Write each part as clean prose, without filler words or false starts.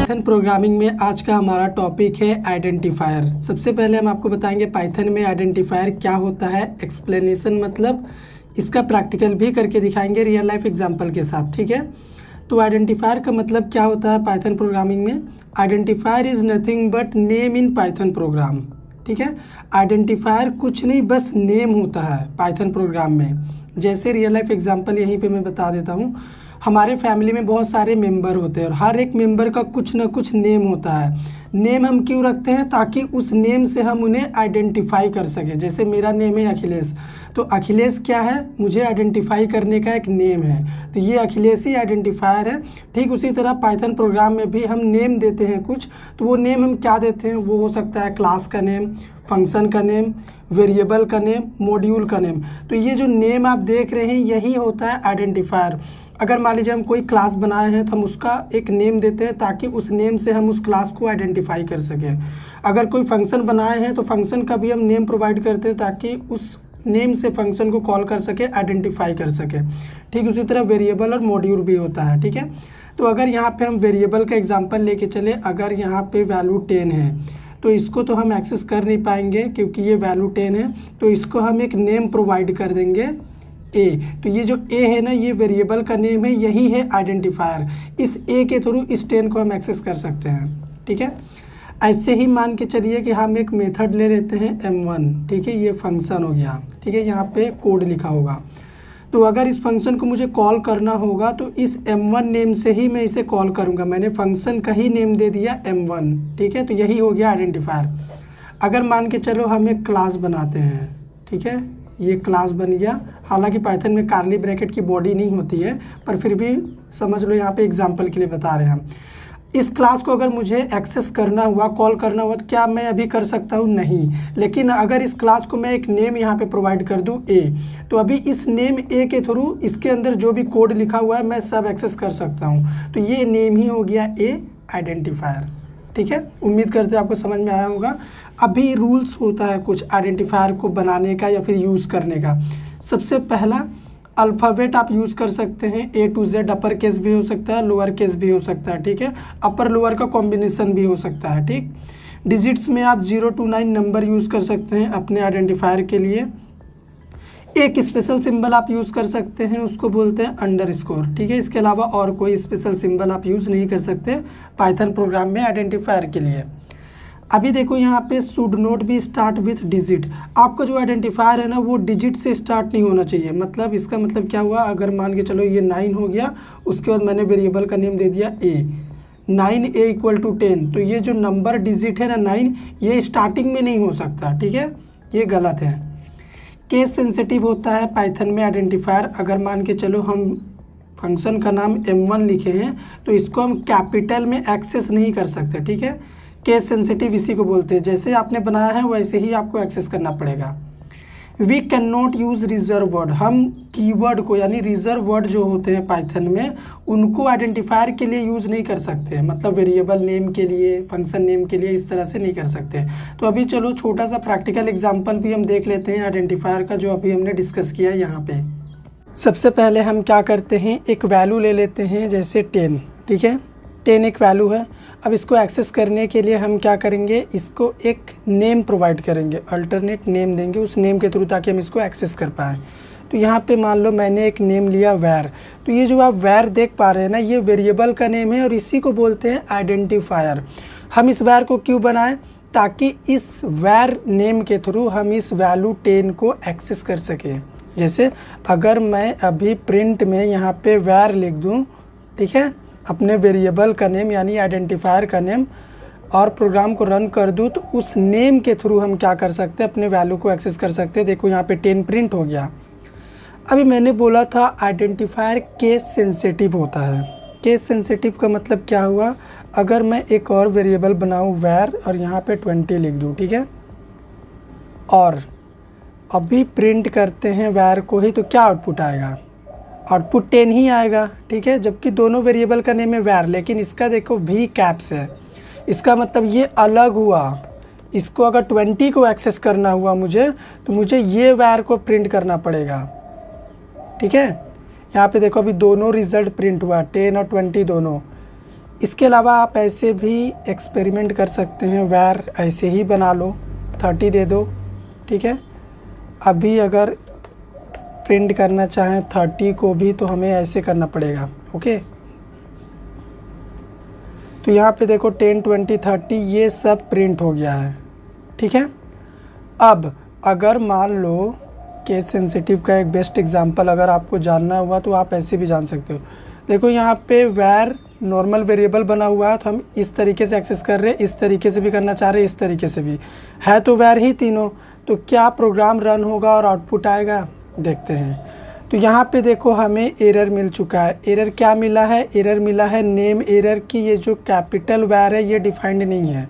Python programming में आज का हमारा टॉपिक है आइडेंटिफायर। सबसे पहले हम आपको बताएंगे पाइथन में आइडेंटिफायर क्या होता है, एक्सप्लेनेशन मतलब इसका प्रैक्टिकल भी करके दिखाएंगे रियल लाइफ एग्जांपल के साथ। ठीक है, तो आइडेंटिफायर का मतलब क्या होता है पाइथन प्रोग्रामिंग में। Identifier is nothing but name in Python programme. ठीक है, आइडेंटिफायर कुछ नहीं बस नेम होता है पाइथन प्रोग्राम में। जैसे रियल लाइफ एग्जांपल यहीं पे मैं बता देता हूँ। हमारे फैमिली में बहुत सारे मेंबर होते हैं और हर एक मेंबर का कुछ ना कुछ नेम होता है। नेम हम क्यों रखते हैं? ताकि उस नेम से हम उन्हें आइडेंटिफाई कर सकें। जैसे मेरा नेम है अखिलेश, तो अखिलेश क्या है? मुझे आइडेंटिफाई करने का एक नेम है, तो ये अखिलेश ही आइडेंटिफायर है। ठीक उसी तरह पाइथन प्रोग्राम में भी हम नेम देते हैं कुछ, तो वो नेम हम क्या देते हैं? वो हो सकता है क्लास का नेम, फंक्शन का नेम, वेरिएबल का नेम, मॉड्यूल का नेम। तो ये जो नेम आप देख रहे हैं यही होता है आइडेंटिफायर। अगर मान लीजिए हम कोई क्लास बनाए हैं तो हम उसका एक नेम देते हैं ताकि उस नेम से हम उस क्लास को आइडेंटिफाई कर सकें। अगर कोई फंक्शन बनाए हैं तो फंक्शन का भी हम नेम प्रोवाइड करते हैं ताकि उस नेम से फंक्शन को कॉल कर सके, आइडेंटिफाई कर सके। ठीक उसी तरह वेरिएबल और मॉड्यूल भी होता है। ठीक है, तो अगर यहाँ पे हम वेरिएबल का एग्जांपल लेके चले, अगर यहाँ पे वैल्यू 10 है तो इसको तो हम एक्सेस कर नहीं पाएंगे क्योंकि ये वैल्यू 10 है, तो इसको हम एक नेम प्रोवाइड कर देंगे ए। तो ये जो ए है ना, ये वेरिएबल का नेम है, यही है आइडेंटिफायर। इस ए के थ्रू इस 10 को हम एक्सेस कर सकते हैं। ठीक है, ऐसे ही मान के चलिए कि हम एक मेथड ले लेते हैं m1। ठीक है, ये फंक्शन हो गया। ठीक है, यहाँ पे कोड लिखा होगा। तो अगर इस फंक्शन को मुझे कॉल करना होगा तो इस m1 नेम से ही मैं इसे कॉल करूँगा। मैंने फंक्शन का ही नेम दे दिया m1। ठीक है, तो यही हो गया आइडेंटिफायर। अगर मान के चलो हम एक क्लास बनाते हैं, ठीक है, ये क्लास बन गया। हालांकि पाइथन में कार्ली ब्रैकेट की बॉडी नहीं होती है, पर फिर भी समझ लो यहाँ पे एग्जांपल के लिए बता रहे हैं हम। इस क्लास को अगर मुझे एक्सेस करना हुआ, कॉल करना हुआ, तो क्या मैं अभी कर सकता हूँ? नहीं। लेकिन अगर इस क्लास को मैं एक नेम यहाँ पे प्रोवाइड कर दूँ ए, तो अभी इस नेम ए के थ्रू इसके अंदर जो भी कोड लिखा हुआ है मैं सब एक्सेस कर सकता हूँ। तो ये नेम ही हो गया ए आइडेंटिफायर। ठीक है, उम्मीद करते हैं आपको समझ में आया होगा। अभी रूल्स होता है कुछ आइडेंटिफायर को बनाने का या फिर यूज़ करने का। सबसे पहला, अल्फ़ाबेट आप यूज़ कर सकते हैं A to Z। Upper case भी हो सकता है, लोअर केस भी हो सकता है। ठीक है, अपर लोअर का कॉम्बिनेशन भी हो सकता है। ठीक, डिजिट्स में आप 0 to 9 नंबर यूज़ कर सकते हैं अपने आइडेंटिफायर के लिए। एक स्पेशल सिंबल आप यूज़ कर सकते हैं, उसको बोलते हैं अंडरस्कोर। ठीक है, इसके अलावा और कोई स्पेशल सिंबल आप यूज़ नहीं कर सकते पाइथन प्रोग्राम में आइडेंटिफायर के लिए। अभी देखो यहाँ पे should not be start with digit. आपका जो आइडेंटिफायर है ना वो डिजिट से स्टार्ट नहीं होना चाहिए। मतलब इसका मतलब क्या हुआ? अगर मान के चलो ये 9 हो गया, उसके बाद मैंने वेरिएबल का नेम दे दिया ए, 9a = 10, तो ये जो नंबर डिजिट है ना 9, ये स्टार्टिंग में नहीं हो सकता। ठीक है, ये गलत है। केस सेंसिटिव होता है पाइथन में आइडेंटिफायर। अगर मान के चलो हम फंक्शन का नाम m1 लिखे हैं तो इसको हम कैपिटल में एक्सेस नहीं कर सकते। ठीक है, केस सेंसिटिव इसी को बोलते हैं। जैसे आपने बनाया है वैसे ही आपको एक्सेस करना पड़ेगा। We can not use reserve word. हम कीवर्ड को यानी रिजर्व वर्ड जो होते हैं पाइथन में उनको आइडेंटिफायर के लिए यूज़ नहीं कर सकते। मतलब वेरिएबल नेम के लिए, फंक्शन नेम के लिए इस तरह से नहीं कर सकते। तो अभी चलो छोटा सा प्रैक्टिकल एग्जाम्पल भी हम देख लेते हैं आइडेंटिफायर का, जो अभी हमने डिस्कस किया है यहाँ पे। सबसे पहले हम क्या करते हैं, एक वैल्यू ले लेते हैं जैसे 10। ठीक है, 10 एक वैल्यू है। अब इसको एक्सेस करने के लिए हम क्या करेंगे, इसको एक नेम प्रोवाइड करेंगे, अल्टरनेट नेम देंगे उस नेम के थ्रू ताकि हम इसको एक्सेस कर पाएँ। तो यहाँ पे मान लो मैंने एक नेम लिया वैर। तो ये जो आप वैर देख पा रहे हैं ना, ये वेरिएबल का नेम है और इसी को बोलते हैं आइडेंटिफायर। हम इस वैर को क्यों बनाएं? ताकि इस वैर नेम के थ्रू हम इस वैल्यू 10 को एक्सेस कर सकें। जैसे अगर मैं अभी प्रिंट में यहाँ पे वैर लिख दूँ, ठीक है, अपने वेरिएबल का नेम यानी आइडेंटिफायर का नेम, और प्रोग्राम को रन कर दूँ तो उस नेम के थ्रू हम क्या कर सकते हैं, अपने वैल्यू को एक्सेस कर सकते हैं। देखो यहाँ पे 10 प्रिंट हो गया। अभी मैंने बोला था आइडेंटिफायर केस सेंसिटिव होता है। केस सेंसिटिव का मतलब क्या हुआ? अगर मैं एक और वेरिएबल बनाऊँ वैर और यहाँ पे 20 लिख दूँ, ठीक है, और अभी प्रिंट करते हैं वैर को ही, तो क्या आउटपुट आएगा? आउटपुट 10 ही आएगा। ठीक है, जबकि दोनों वेरिएबल का नेम है वैर, लेकिन इसका देखो वी कैप्स है। इसका मतलब ये अलग हुआ। इसको अगर 20 को एक्सेस करना हुआ मुझे, तो मुझे ये वैर को प्रिंट करना पड़ेगा। ठीक है, यहाँ पे देखो अभी दोनों रिजल्ट प्रिंट हुआ, 10 और 20 दोनों। इसके अलावा आप ऐसे भी एक्सपेरिमेंट कर सकते हैं, वैर ऐसे ही बना लो, 30 दे दो, ठीक है। अभी अगर प्रिंट करना चाहें 30 को भी तो हमें ऐसे करना पड़ेगा, ओके। तो यहाँ पे देखो 10, 20, 30 ये सब प्रिंट हो गया है, ठीक है। अब अगर मान लो केस सेंसिटिव का एक बेस्ट एग्जांपल अगर आपको जानना हुआ तो आप ऐसे भी जान सकते हो। देखो यहाँ पे वैर नॉर्मल वेरिएबल बना हुआ है, तो हम इस तरीके से एक्सेस कर रहे हैं, इस तरीके से भी करना चाह रहे हैं, इस तरीके से भी है, तो वैर ही तीनों। तो क्या प्रोग्राम रन होगा और आउटपुट आएगा, देखते हैं। तो यहाँ पे देखो हमें एरर मिल चुका है। एरर क्या मिला है, एरर मिला है नेम एरर की, ये जो कैपिटल वैर है ये डिफाइंड नहीं है,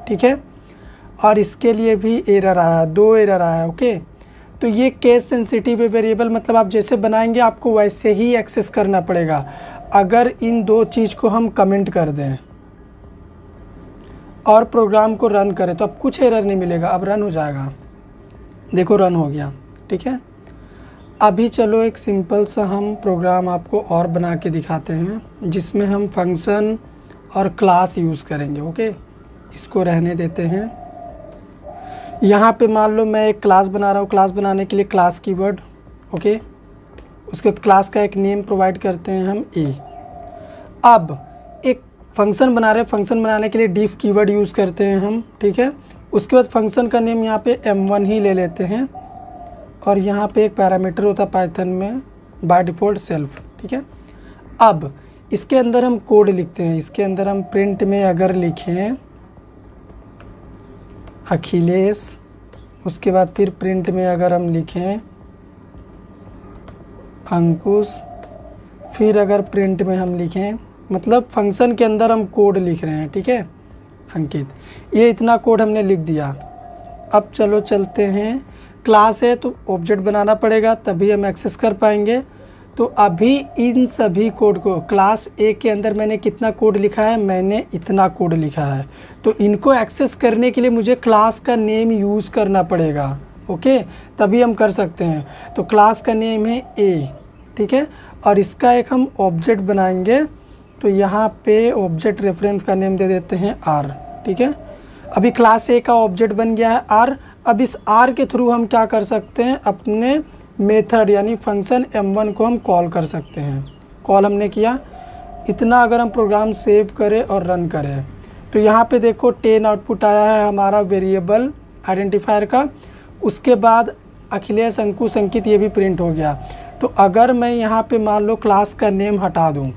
ठीक है। और इसके लिए भी एरर आया, 2 एरर आया, ओके। तो ये केस सेंसिटिव वेरिएबल, मतलब आप जैसे बनाएंगे आपको वैसे ही एक्सेस करना पड़ेगा। अगर इन 2 चीज़ को हम कमेंट कर दें और प्रोग्राम को रन करें तो अब कुछ एरर नहीं मिलेगा, अब रन हो जाएगा। देखो रन हो गया, ठीक है। अभी चलो एक सिंपल सा हम प्रोग्राम आपको और बना के दिखाते हैं जिसमें हम फंक्शन और क्लास यूज़ करेंगे, ओके। इसको रहने देते हैं। यहाँ पे मान लो मैं एक क्लास बना रहा हूँ, क्लास बनाने के लिए क्लास कीवर्ड, ओके। उसके बाद क्लास का एक नेम प्रोवाइड करते हैं हम ए। अब एक फंक्शन बना रहे हैं, फंक्शन बनाने के लिए डिफ कीवर्ड यूज़ करते हैं हम, ठीक है। उसके बाद फंक्शन का नेम यहाँ पे m1 ही ले लेते हैं और यहाँ पे एक पैरामीटर होता है पाइथन में बाय डिफ़ॉल्ट सेल्फ, ठीक है। अब इसके अंदर हम कोड लिखते हैं। इसके अंदर हम प्रिंट में अगर लिखें अखिलेश, उसके बाद फिर प्रिंट में अगर हम लिखें अंकुश, फिर अगर प्रिंट में हम लिखें, मतलब फंक्शन के अंदर हम कोड लिख रहे हैं, ठीक है, अंकित। ये इतना कोड हमने लिख दिया। अब चलो चलते हैं, क्लास है तो ऑब्जेक्ट बनाना पड़ेगा तभी हम एक्सेस कर पाएंगे। तो अभी इन सभी कोड को, क्लास ए के अंदर मैंने कितना कोड लिखा है, मैंने इतना कोड लिखा है। तो इनको एक्सेस करने के लिए मुझे क्लास का नेम यूज़ करना पड़ेगा, ओके, तभी हम कर सकते हैं। तो क्लास का नेम है ए, ठीक है, और इसका एक हम ऑब्जेक्ट बनाएंगे। तो यहाँ पे ऑब्जेक्ट रेफरेंस का नेम दे देते हैं आर, ठीक है। अभी क्लास ए का ऑब्जेक्ट बन गया है आर। अब इस आर के थ्रू हम क्या कर सकते हैं, अपने मेथड यानी फंक्शन m1 को हम कॉल कर सकते हैं। कॉल हमने किया, इतना अगर हम प्रोग्राम सेव करें और रन करें तो यहाँ पे देखो 10 आउटपुट आया है हमारा वेरिएबल आइडेंटिफायर का। उसके बाद अखिलेश, अंकुश, अंकित ये भी प्रिंट हो गया। तो अगर मैं यहाँ पे मान लो क्लास का नेम हटा दूँ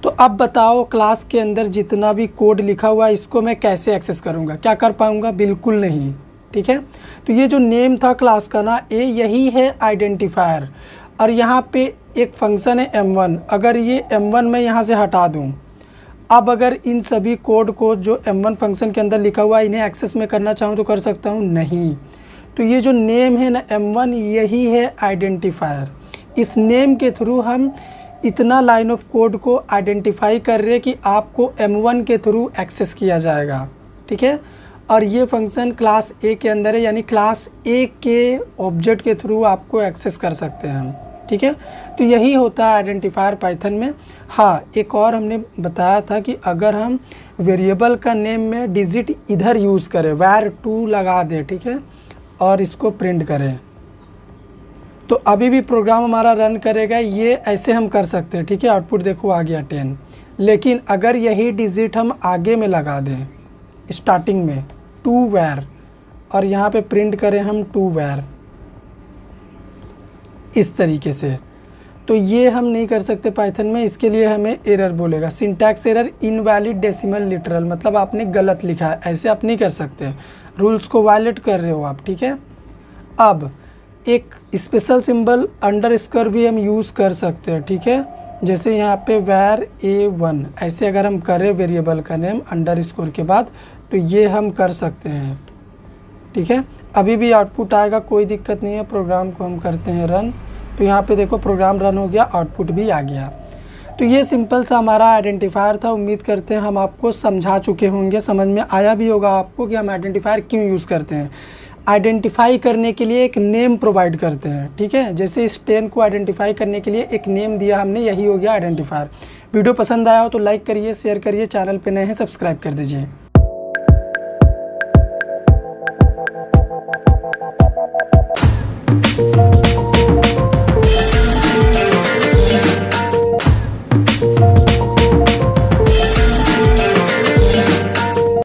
तो अब बताओ क्लास के अंदर जितना भी कोड लिखा हुआ है इसको मैं कैसे एक्सेस करूँगा, क्या कर पाऊँगा, बिल्कुल नहीं, ठीक है। तो ये जो नेम था क्लास का ना ए, यही है आइडेंटिफायर। और यहाँ पे एक फंक्शन है m1, अगर ये m1 मैं यहाँ से हटा दूँ, अब अगर इन सभी कोड को जो m1 फंक्शन के अंदर लिखा हुआ है इन्हें एक्सेस में करना चाहूँ तो कर सकता हूँ, नहीं। तो ये जो नेम है ना m1, यही है आइडेंटिफायर। इस नेम के थ्रू हम इतना लाइन ऑफ कोड को आइडेंटिफाई कर रहे हैं कि आपको m1 के थ्रू एक्सेस किया जाएगा, ठीक है। और ये फंक्शन क्लास ए के अंदर है, यानी क्लास ए के ऑब्जेक्ट के थ्रू आपको एक्सेस कर सकते हैं हम, ठीक है। तो यही होता है आइडेंटिफायर पाइथन में। हाँ, एक और हमने बताया था कि अगर हम वेरिएबल का नेम में डिजिट इधर यूज़ करें, var2 लगा दें, ठीक है, और इसको प्रिंट करें तो अभी भी प्रोग्राम हमारा रन करेगा। ये ऐसे हम कर सकते हैं, ठीक है। आउटपुट देखो आ गया 10। लेकिन अगर यही डिजिट हम आगे में लगा दें, स्टार्टिंग में toVar, और यहाँ पे प्रिंट करें हम toVar इस तरीके से, तो ये हम नहीं कर सकते पाइथन में। इसके लिए हमें एरर बोलेगा, syntax error, invalid decimal literal, मतलब आपने गलत लिखा है, ऐसे आप नहीं कर सकते, रूल्स को वायलेट कर रहे हो आप, ठीक है। अब एक स्पेशल सिंबल अंडरस्कोर भी हम यूज़ कर सकते हैं, ठीक है। जैसे यहाँ पे var a1 ऐसे अगर हम करें वेरिएबल का नेम अंडरस्कोर के बाद, तो ये हम कर सकते हैं, ठीक है। अभी भी आउटपुट आएगा, कोई दिक्कत नहीं है। प्रोग्राम को हम करते हैं रन, तो यहाँ पे देखो प्रोग्राम रन हो गया, आउटपुट भी आ गया। तो ये सिंपल सा हमारा आइडेंटिफायर था। उम्मीद करते हैं हम आपको समझा चुके होंगे, समझ में आया भी होगा आपको कि हम आइडेंटिफायर क्यों यूज़ करते हैं। आइडेंटिफाई करने के लिए एक नेम प्रोवाइड करते हैं, ठीक है। जैसे इस 10 को आइडेंटिफाई करने के लिए एक नेम दिया हमने, यही हो गया आइडेंटिफायर। वीडियो पसंद आया हो तो लाइक करिए, शेयर करिए, चैनल पे नए हैं सब्सक्राइब कर दीजिए।